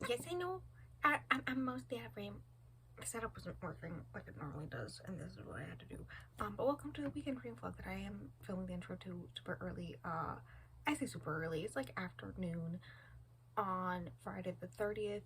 Yes, I know. I'm mostly out of frame. The setup wasn't working like it normally does, and this is what I had to do. But welcome to the weekend dream vlog that I am filming the intro to super early. I say super early. It's like afternoon on Friday the 30th.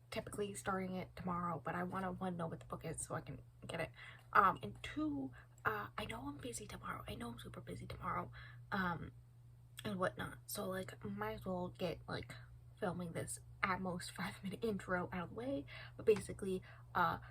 Typically starting it tomorrow, but I want to one know what the book is so I can get it. And two, I know I'm busy tomorrow. I know I'm super busy tomorrow. And whatnot. So like, might as well get like filming this at most 5-minute intro out of the way. But basically,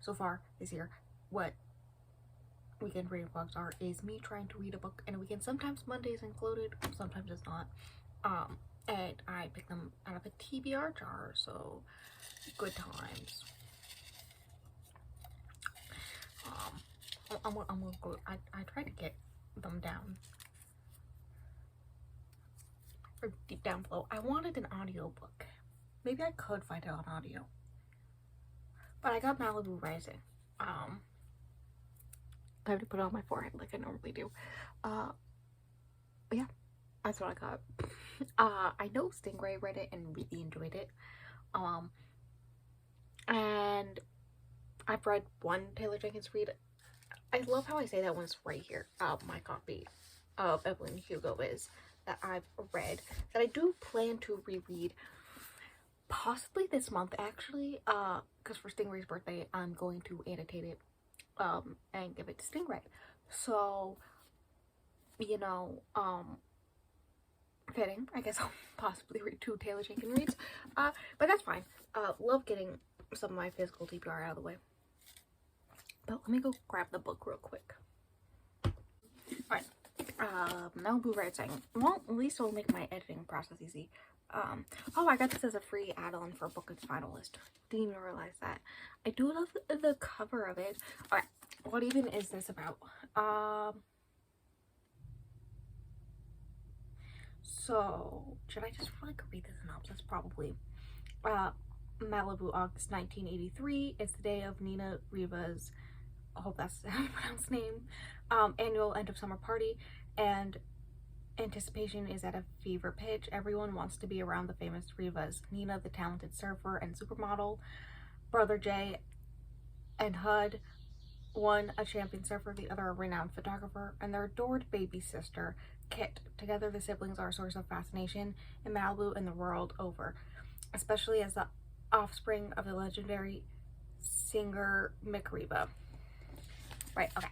so far this year, what weekend reading vlogs are is me trying to read a book in a weekend. Sometimes Monday is included, sometimes it's not. And I pick them out of a TBR jar, so good times. I'm gonna go. I try to get them down for deep down below. I wanted an audiobook. Maybe I could find it on audio. But I got Malibu Rising. I have to put it on my forehead like I normally do. But yeah, that's what I got. I know Stingray read it and really enjoyed it. And I've read one Taylor Jenkins read. I love how I say that one's right here. My copy of Evelyn Hugo is that I've read that I do plan to reread possibly this month actually, because for Stingray's birthday I'm going to annotate it and give it to Stingray. So, you know, fitting. I guess I'll possibly read 2 Taylor Jenkins reads. But that's fine. Love getting some of my physical TBR out of the way. But let me go grab the book real quick. Alright. Malibu Rising. Well, at least it'll make my editing process easy. Oh, I got this as a free add-on for Book It's Finalist. Didn't even realize that. I do love the cover of it. Alright, what even is this about? So, should I just like read the synopsis? Probably. Malibu, August 1983. It's the day of Nina Riva's, I hope that's how you pronounce name, annual end of summer party, and anticipation is at a fever pitch. Everyone wants to be around the famous Rivas. Nina, the talented surfer and supermodel, brother Jay and Hud, one a champion surfer, the other a renowned photographer, and their adored baby sister, Kit. Together the siblings are a source of fascination in Malibu and the world over, especially as the offspring of the legendary singer Mick Riva. Right, okay.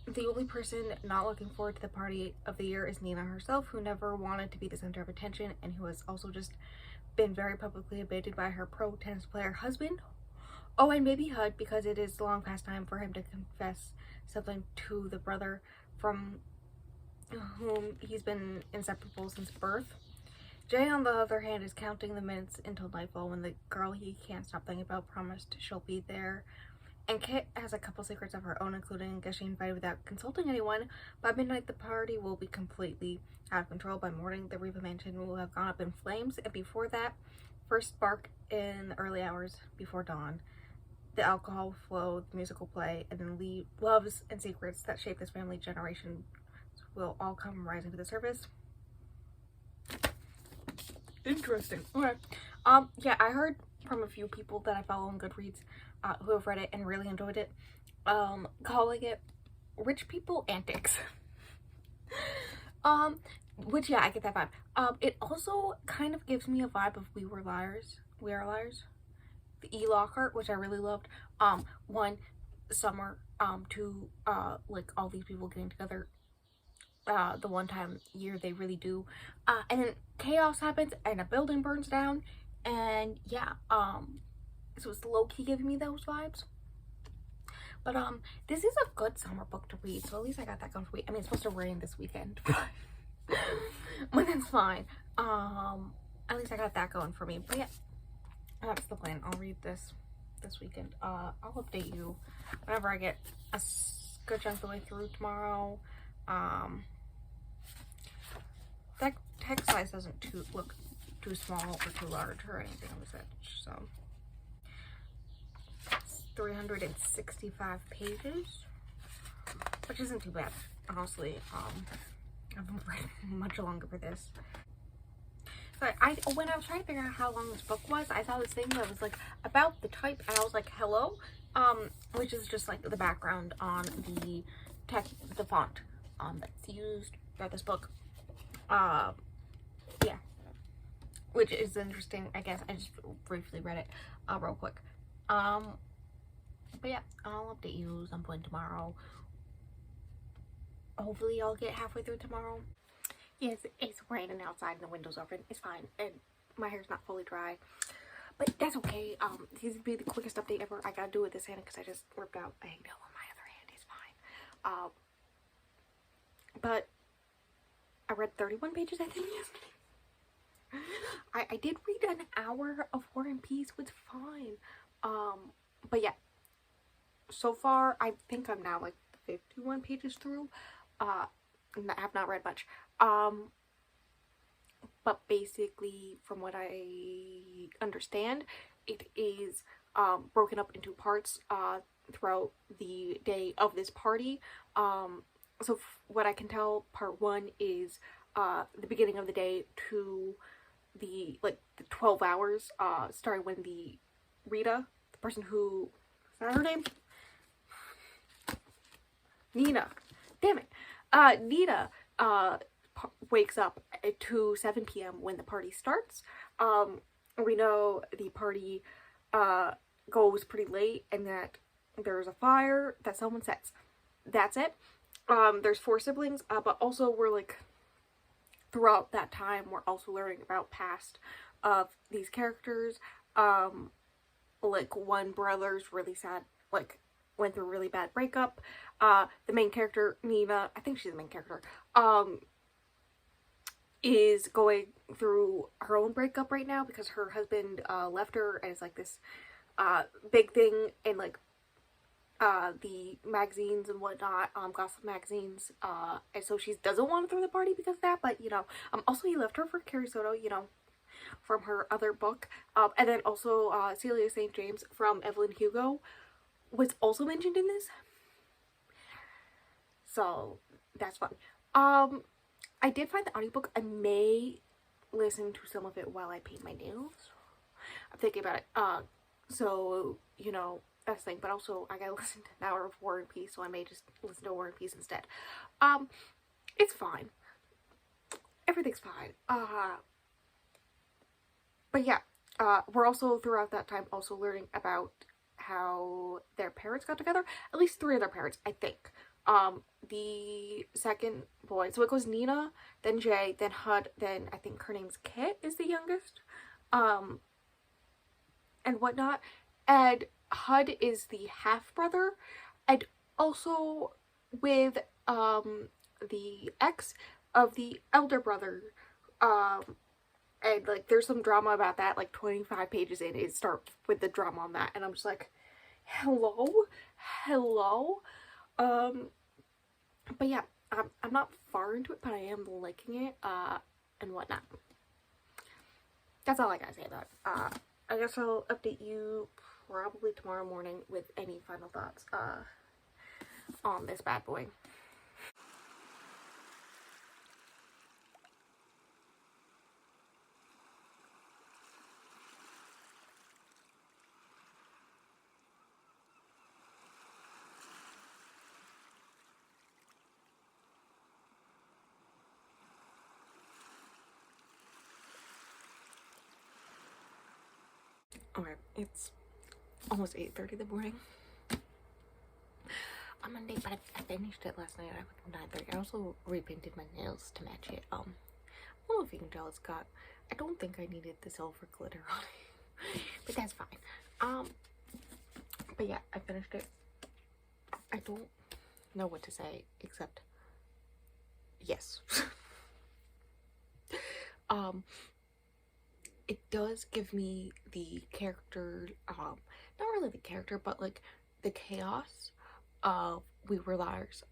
The only person not looking forward to the party of the year is Nina herself, who never wanted to be the center of attention and who has also just been very publicly abandoned by her pro tennis player husband. Oh, and maybe Hud, because it is long past time for him to confess something to the brother from whom he's been inseparable since birth. Jay, on the other hand, is counting the minutes until nightfall when the girl he can't stop thinking about promised she'll be there. And Kit has a couple secrets of her own, including getting invited without consulting anyone. By midnight, the party will be completely out of control. By morning, the Riva mansion will have gone up in flames. And before that, first spark in the early hours before dawn. The alcohol flow, the musical play, and then loves and secrets that shape this family generation will all come rising to the surface. Interesting. Okay. Yeah, I heard from a few people that I follow on Goodreads who have read it and really enjoyed it, calling it rich people antics. Which, yeah, I get that vibe. It also kind of gives me a vibe of We Are Liars, the E. Lockhart, which I really loved. One, summer, two, like all these people getting together, the one time year they really do, and then chaos happens and a building burns down, and yeah, so it's low-key giving me those vibes. But this is a good summer book to read, so at least I got that going for me. I mean, it's supposed to rain this weekend, but that's fine. At least I got that going for me. But yeah, that's the plan. I'll read this weekend. I'll update you whenever I get a good chunk of the way through tomorrow. That text size doesn't look too small or too large or anything on this edge, so 365 pages, which isn't too bad, honestly. I've been writing much longer for this. Because when I was trying to figure out how long this book was, I saw this thing that was like about the type, and I was like, hello, which is just like the background on the font, that's used for this book. Yeah, which is interesting. I guess I just briefly read it, real quick. But yeah, I'll update you some point tomorrow. Hopefully I'll get halfway through tomorrow. Yes, it's raining outside and the window's open. It's fine, and my hair's not fully dry, but that's okay. This would be the quickest update ever. I gotta do it this hand because I just ripped out a nail on my other hand. It's fine. But I read 31 pages, I think, yesterday. I did read an hour of War and Peace, which is fine. But yeah, so far I think I'm now like 51 pages through. I have not read much. But basically, from what I understand, it is broken up into parts throughout the day of this party. So what I can tell, part 1 is the beginning of the day to the 12 hours, starting when the Rita, the person who, is that her name? Nina. Damn it. Nina wakes up at 7 p.m. when the party starts. We know the party goes pretty late and that there's a fire that someone sets. That's it. There's 4 siblings, but also we're like, throughout that time, we're also learning about past of these characters. Like, one brother's really sad, like, went through a really bad breakup. The main character, Nina, I think she's the main character, is going through her own breakup right now because her husband left her, and it's like this big thing in like the magazines and whatnot, gossip magazines, and so she doesn't want to throw the party because of that, but you know, also he left her for Carrie Soto, you know, from her other book, and then also Celia St. James from Evelyn Hugo was also mentioned in this, so that's fun. I did find the audiobook. I may listen to some of it while I paint my nails. I'm thinking about it. So, you know, that's the thing. But also, I gotta listen to an hour of War and Peace, so I may just listen to War and Peace instead. It's fine. Everything's fine. But yeah, we're also, throughout that time, also learning about how their parents got together. At least 3 of their parents, I think. The second boy, so it goes Nina, then Jay, then Hud, then I think her name's Kit is the youngest, and whatnot, and Hud is the half-brother, and also with, the ex of the elder brother, and like, there's some drama about that, like 25 pages in, it starts with the drama on that, and I'm just like, hello? But yeah, I'm not far into it, but I am liking it, and whatnot. That's all I gotta say about it. I guess I'll update you probably tomorrow morning with any final thoughts, on this bad boy. Okay, it's almost 8:30 in the morning on Monday, but I finished it last night at 9:30. I also repainted my nails to match it. I don't know if you can tell, it's got, I don't think I needed the silver glitter on it, but that's fine. But yeah, I finished it. I don't know what to say except yes. It does give me the character, not really the character, but like the chaos of We Were Liars,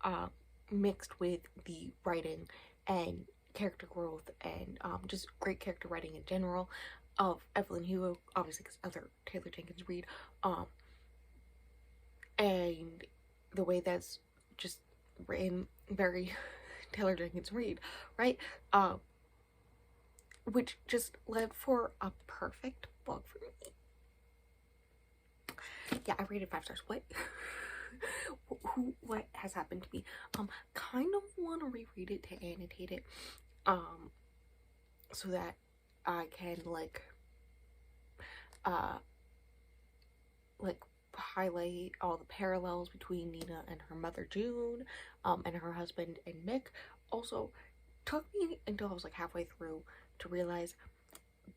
mixed with the writing and character growth and just great character writing in general of Evelyn Hugo, obviously because other Taylor Jenkins Reid, and the way that's just written very Taylor Jenkins Reid, right? which just led for a perfect book for me. Yeah, I rated 5 stars. What? What has happened to me? Kind of want to reread it to annotate it, so that I can like highlight all the parallels between Nina and her mother June, and her husband and Mick. Also, took me until I was like halfway through to realize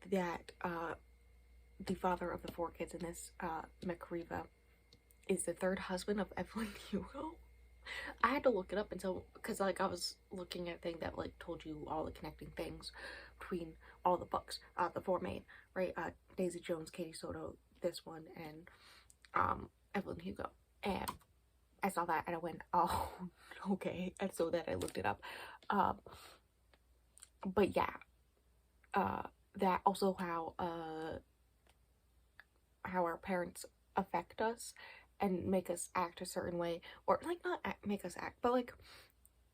that the father of the 4 kids in this, Mick Riva, is the 3rd husband of Evelyn Hugo. I had to look it up, and so because like I was looking at a thing that like told you all the connecting things between all the books, the 4 main, right? Daisy Jones, Katie Soto, this one, and Evelyn Hugo. And I saw that and I went, oh, okay. And so then I looked it up. But yeah, that also how our parents affect us and make us act a certain way, or like not make us act, but like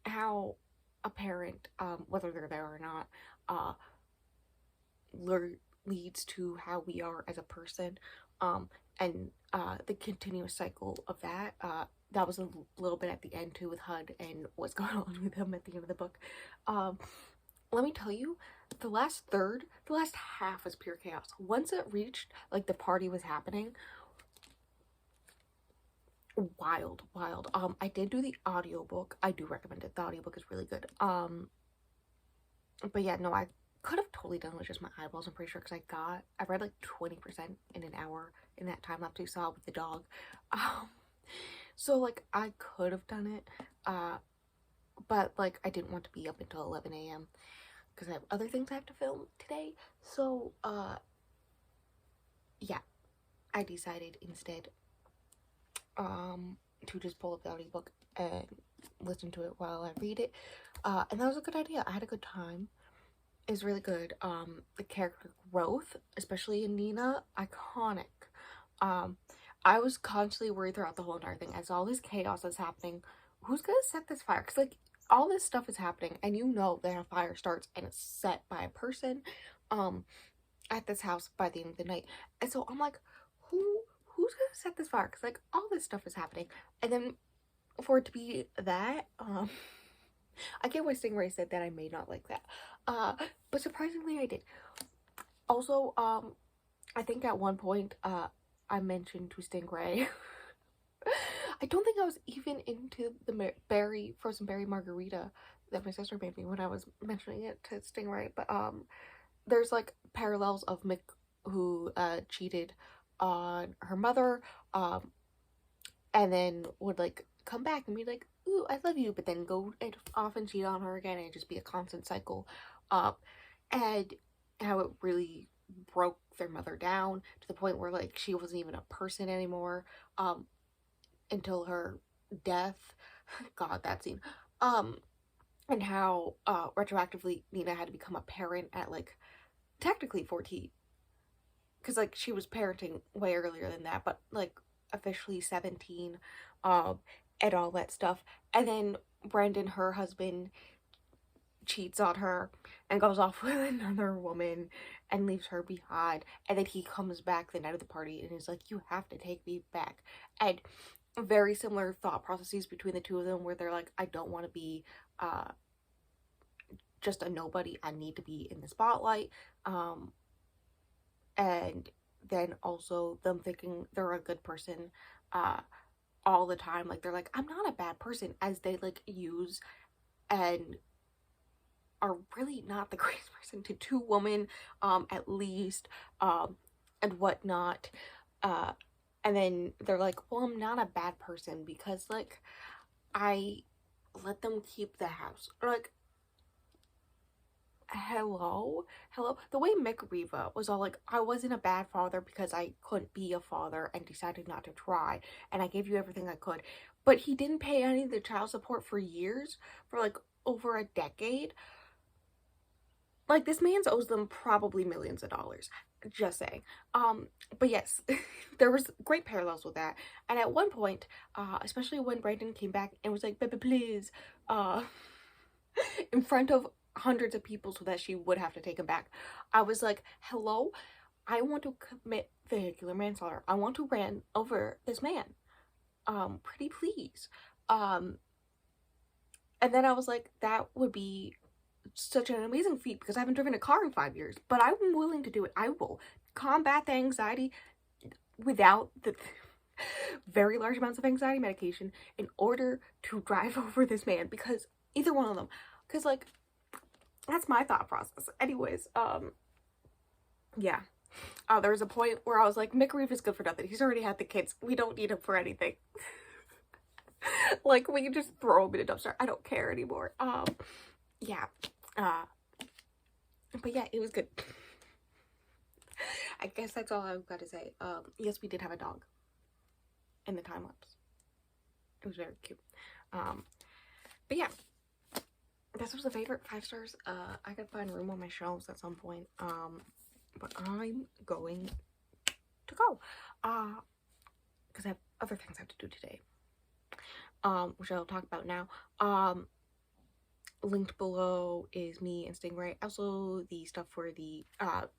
how a parent, whether they're there or not, leads to how we are as a person, and the continuous cycle of that. That was a little bit at the end too with HUD and what's going on with him at the end of the book. Let me tell you, the last half was pure chaos. Once it reached like the party was happening, wild. I did do the audiobook. I do recommend it. The audiobook is really good. But yeah, no, I could have totally done it with just my eyeballs, I'm pretty sure, because I read like 20% in an hour in that time lapse you saw with the dog. So like I could have done it, but like I didn't want to be up until 11 a.m. because I have other things I have to film today. So yeah, I decided instead to just pull up the audiobook and listen to it while I read it, and that was a good idea. I had a good time. It was really good. The character growth, especially in Nina, iconic. I was constantly worried throughout the whole entire thing as all this chaos is happening. Who's gonna set this fire? Because like all this stuff is happening and you know that a fire starts and it's set by a person at this house by the end of the night. And so I'm like, who's gonna set this fire? Because like all this stuff is happening, and then for it to be that, I get why Stingray said that I may not like that, but surprisingly I did. Also, I think at one point I mentioned to Stingray I don't think I was even into the frozen berry margarita that my sister made me when I was mentioning it to Stingray, but there's like parallels of Mick who cheated on her mother, and then would like come back and be like, ooh, I love you, but then go and off and cheat on her again, and just be a constant cycle, and how it really broke their mother down to the point where like she wasn't even a person anymore, until her death. God, that scene. And how retroactively Nina had to become a parent at like technically 14, because like she was parenting way earlier than that, but like officially 17, and all that stuff. And then Brandon, her husband, cheats on her and goes off with another woman and leaves her behind, and then he comes back the night of the party and is like, you have to take me back. And very similar thought processes between the two of them, where they're like, I don't want to be just a nobody, I need to be in the spotlight. And then also them thinking they're a good person all the time, like they're like, I'm not a bad person, as they like use and are really not the greatest person to two women at least, and whatnot. And then they're like, well, I'm not a bad person because like I let them keep the house. Like, hello. The way Mick Riva was all like, I wasn't a bad father because I couldn't be a father and decided not to try, and I gave you everything I could, but he didn't pay any of the child support for years, for like over a decade. Like, this man's owes them probably millions of dollars, just saying. But yes, there was great parallels with that. And at one point, especially when Brandon came back and was like, baby, please, in front of hundreds of people so that she would have to take him back. I was like, hello, I want to commit vehicular manslaughter. I want to run over this man. Pretty please. And then I was like, that would be such an amazing feat because I haven't driven a car in 5 years, but I'm willing to do it. I will combat the anxiety without the very large amounts of anxiety medication in order to drive over this man, because either one of them, because like that's my thought process. Anyways, yeah. There was a point where I was like, Mick Reeve is good for nothing. He's already had the kids. We don't need him for anything. Like, we can just throw him in a dumpster. I don't care anymore. Yeah. But yeah, it was good. I guess that's all I've got to say. Yes, we did have a dog in the time lapse. It was very cute. But yeah, this was a favorite, 5 stars. I could find room on my shelves at some point. But I'm going to go. Because I have other things I have to do today. Which I'll talk about now. Linked below is me and Stingray. Also, the stuff for the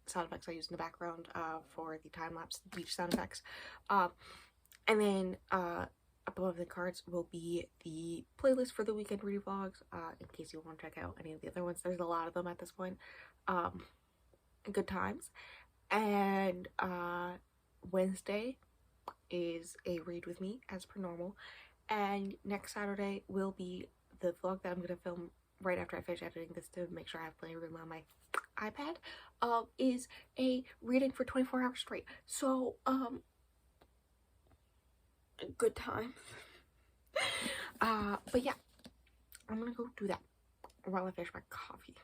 sound effects I used in the background for the time-lapse beach sound effects. And then above the cards will be the playlist for the weekend revlogs, in case you want to check out any of the other ones. There's a lot of them at this point. Good times. And Wednesday is a read with me, as per normal. And next Saturday will be the vlog that I'm going to film right after I finish editing this to make sure I have plenty of room on my iPad, is a reading for 24 hours straight. So, good time. But yeah, I'm gonna go do that while I finish my coffee.